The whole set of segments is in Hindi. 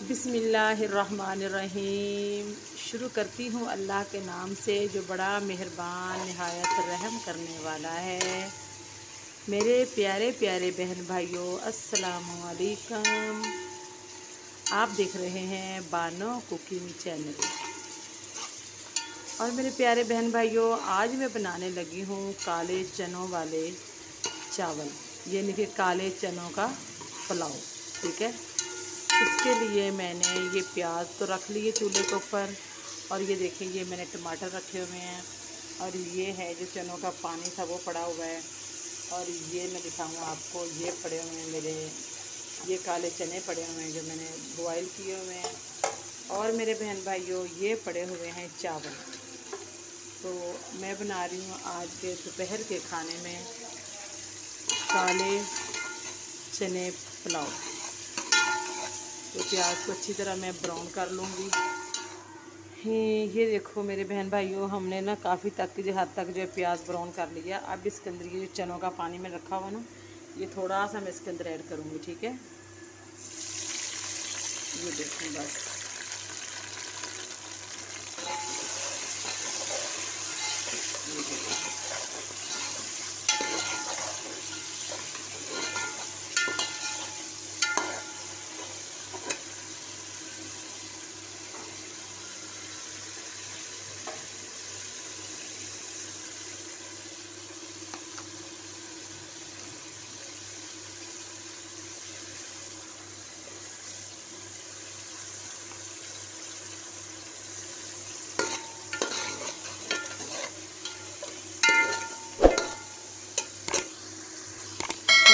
बिस्मिल्लाहिर्रहमानिर्रहीम। शुरू करती हूँ अल्लाह के नाम से जो बड़ा मेहरबान नहायत रहम करने वाला है। मेरे प्यारे प्यारे बहन भाइयों, अस्सलामु अलैकुम। आप देख रहे हैं बानो कुकिंग चैनल। और मेरे प्यारे बहन भाइयों, आज मैं बनाने लगी हूँ काले चनों वाले चावल, यानी कि काले चनों का पुलाव। ठीक है, इसके लिए मैंने ये प्याज तो रख लिए चूल्हे के ऊपर, और ये देखिए ये मैंने टमाटर रखे हुए हैं, और ये है जो चनों का पानी था वो पड़ा हुआ है, और ये मैं दिखाऊंगा आपको, ये पड़े हुए हैं मेरे, ये काले चने पड़े हुए हैं जो मैंने बॉयल किए हुए हैं। और मेरे बहन भाइयों, ये पड़े हुए हैं चावल। तो मैं बना रही हूँ आज के दोपहर के खाने में काले चने पुलाव। तो प्याज को अच्छी तरह मैं ब्राउन कर लूँगी। ये देखो मेरे बहन भाइयों, हमने ना काफ़ी तक जो हद तक जो है प्याज ब्राउन कर लिया। अब इसके अंदर ये जो चनों का पानी में रखा हुआ ना, ये थोड़ा सा मैं इसके अंदर ऐड करूँगी। ठीक है, ये देखो बस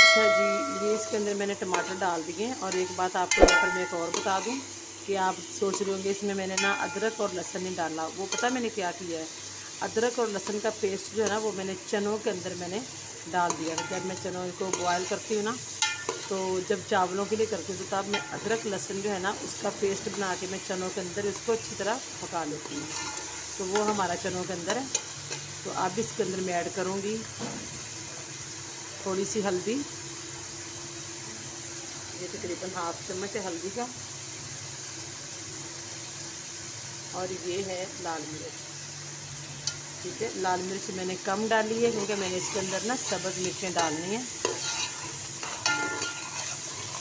अच्छा जी, ये इसके अंदर मैंने टमाटर डाल दिए। और एक बात आपको यहाँ पर मैं एक और बता दूँ कि आप सोच रहे होंगे इसमें मैंने ना अदरक और लहसुन नहीं डाला। वो पता मैंने क्या किया है, अदरक और लहसुन का पेस्ट जो है ना वो मैंने चनों के अंदर मैंने डाल दिया। जब मैं चनों को बॉयल करती हूँ ना, तो जब चावलों के लिए करती हूँ तो तब मैं अदरक लहसुन जो है ना उसका पेस्ट बना के मैं चनों के अंदर इसको अच्छी तरह पका लेती हूँ। तो वो हमारा चनों के अंदर है। तो अब इसके अंदर मैं ऐड करूँगी थोड़ी सी हल्दी, ये तकरीबन हाफ चम्मच है हल्दी का, और ये है लाल मिर्च। ठीक है, लाल मिर्च मैंने कम डाली है क्योंकि मैंने इसके अंदर ना सब्ज़ मिर्चें डालनी है।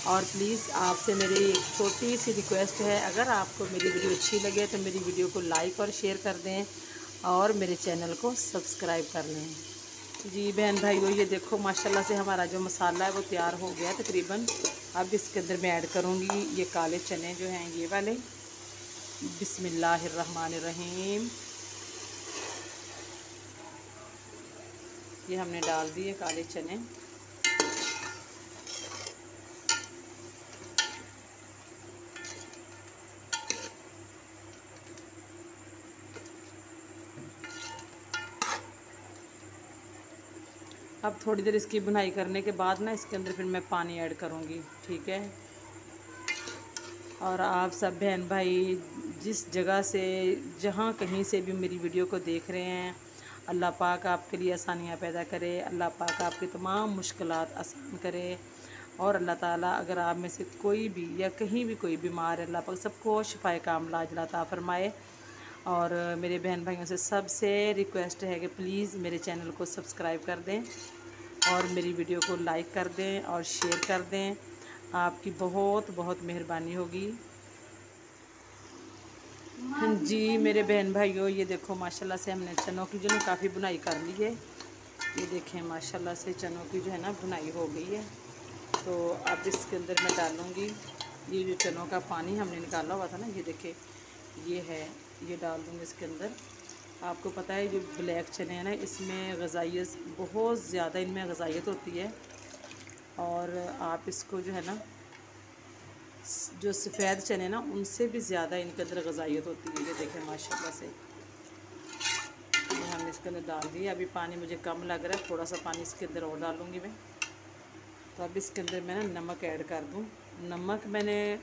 और प्लीज़ आपसे मेरी एक छोटी सी रिक्वेस्ट है, अगर आपको मेरी वीडियो अच्छी लगे तो मेरी वीडियो को लाइक और शेयर कर दें, और मेरे चैनल को सब्सक्राइब कर लें। जी बहन भाइयों, ये देखो माशाल्लाह से हमारा जो मसाला है वो तैयार हो गया तकरीबन। अब इसके अंदर मैं ऐड करूँगी ये काले चने जो हैं ये वाले। बिस्मिल्लाहिर्रहमानिर्रहीम। ये हमने डाल दिए काले चने। अब थोड़ी देर इसकी भुनाई करने के बाद ना इसके अंदर फिर मैं पानी ऐड करूँगी। ठीक है, और आप सब बहन भाई जिस जगह से, जहाँ कहीं से भी मेरी वीडियो को देख रहे हैं, अल्लाह पाक आपके लिए आसानियाँ पैदा करे, अल्लाह पाक आपकी तमाम मुश्किलात आसान करे। और अल्लाह ताला अगर आप में से कोई भी या कहीं भी कोई बीमार है, अल्लाह पाक सबको शिफाए कामिला अजला अता फरमाए। और मेरे बहन भाइयों से सबसे रिक्वेस्ट है कि प्लीज़ मेरे चैनल को सब्सक्राइब कर दें, और मेरी वीडियो को लाइक कर दें और शेयर कर दें। आपकी बहुत बहुत मेहरबानी होगी। हाँ जी मेरे बहन भाइयों, ये देखो माशाल्लाह से हमने चनों की जो ना काफ़ी बुनाई कर ली है। ये देखें माशाल्लाह से चनों की जो है ना बुनाई हो गई है। तो अब इसके अंदर मैं डालूँगी ये जो चनों का पानी हमने निकाला हुआ था ना, ये देखें ये है, ये डाल दूँगी इसके अंदर। आपको पता है जो ब्लैक चने हैं ना, इसमें ग़ज़ाइयत बहुत ज़्यादा, इनमें ग़ज़ाइयत होती है। और आप इसको जो है ना, जो सफ़ेद चने ना उनसे भी ज़्यादा इनके अंदर ग़ज़ाइयत होती है। ये देखें माशाल्लाह से ये हमने इसके अंदर डाल दिया। अभी पानी मुझे कम लग रहा है, थोड़ा सा पानी इसके अंदर और डालूँगी मैं। तो अब इसके अंदर मैं ना नमक ऐड कर दूँ। नमक मैंने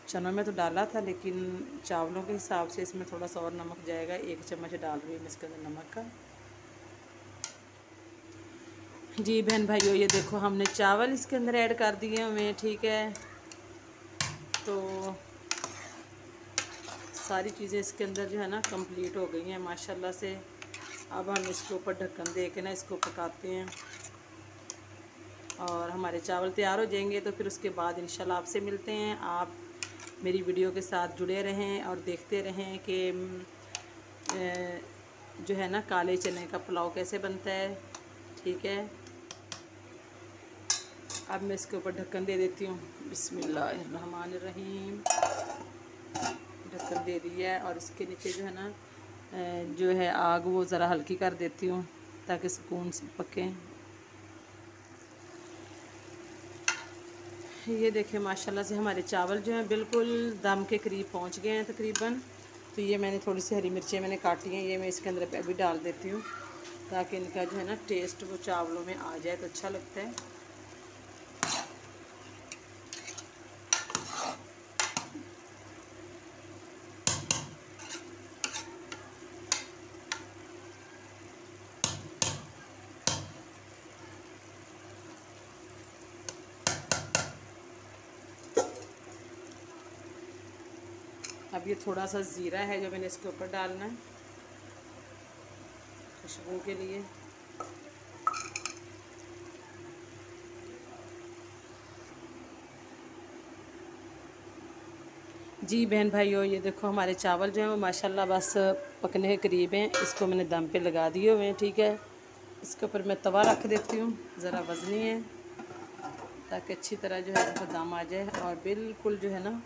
चनों में तो डाला था, लेकिन चावलों के हिसाब से इसमें थोड़ा सा और नमक जाएगा। 1 चम्मच डाल रही हूँ मैं इसके अंदर नमक का। जी बहन भाइयों, ये देखो हमने चावल इसके अंदर ऐड कर दिए हुए हैं। ठीक है, तो सारी चीज़ें इसके अंदर जो है ना कंप्लीट हो गई हैं माशाल्लाह से। अब हम इसके ऊपर ढक्कन दे के ना इसको पकाते हैं और हमारे चावल तैयार हो जाएंगे तो फिर उसके बाद इंशाल्लाह आपसे मिलते हैं। आप मेरी वीडियो के साथ जुड़े रहें और देखते रहें कि जो है ना काले चने का पुलाव कैसे बनता है। ठीक है, अब मैं इसके ऊपर ढक्कन दे देती हूँ। बिस्मिल्लाहिर्रहमानिर्रहीम। ढक्कन दे दिया है और इसके नीचे जो है ना जो है आग वो ज़रा हल्की कर देती हूँ ताकि सुकून से पके। ये देखें माशाल्लाह से हमारे चावल जो हैं बिल्कुल दम के करीब पहुँच गए हैं तकरीबन। तो ये मैंने थोड़ी सी हरी मिर्चें मैंने काटी हैं, ये मैं इसके अंदर अभी डाल देती हूँ ताकि इनका जो है ना टेस्ट वो चावलों में आ जाए तो अच्छा लगता है। अब ये थोड़ा सा ज़ीरा है जो मैंने इसके ऊपर डालना है खुशबू के लिए। जी बहन भाइयों, ये देखो हमारे चावल जो हैं वो माशाल्लाह बस पकने के करीब हैं। इसको मैंने दम पे लगा दिए हुए हैं। ठीक है, इसके ऊपर मैं तवा रख देती हूँ, ज़रा वज़नी है ताकि अच्छी तरह जो है इसको दम आ जाए। और बिल्कुल जो है ना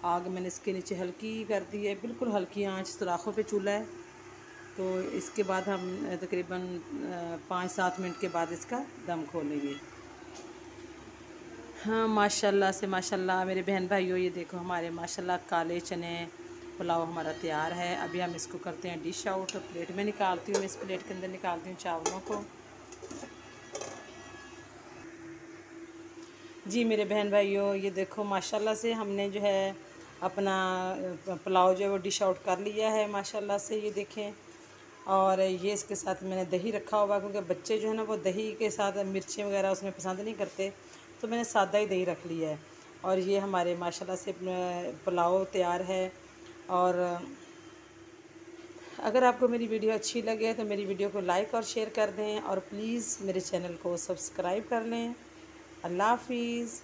आग मैंने इसके नीचे हल्की कर दी है, बिल्कुल हल्की आंच, सुराखों पे चूल्हा है। तो इसके बाद हम तकरीबन 5-7 मिनट के बाद इसका दम खोलेंगे। हाँ माशाल्लाह से माशाल्लाह मेरे बहन भाइयों, ये देखो हमारे माशाल्लाह काले चने पुलाव हमारा तैयार है। अभी हम इसको करते हैं डिश आउट, प्लेट में निकालती हूँ, इस प्लेट के अंदर निकालती हूँ चावलों को। जी मेरे बहन भाइयों, ये देखो माशाल्लाह से हमने जो है अपना पुलाव जो है वो डिश आउट कर लिया है माशाल्लाह से। ये देखें, और ये इसके साथ मैंने दही रखा हुआ क्योंकि बच्चे जो है ना वो दही के साथ मिर्चें वगैरह उसमें पसंद नहीं करते, तो मैंने सादा ही दही रख लिया है। और ये हमारे माशाल्लाह से पुलाव तैयार है। और अगर आपको मेरी वीडियो अच्छी लगे तो मेरी वीडियो को लाइक और शेयर कर दें और प्लीज़ मेरे चैनल को सब्सक्राइब कर लें। अल्लाह हाफिज़।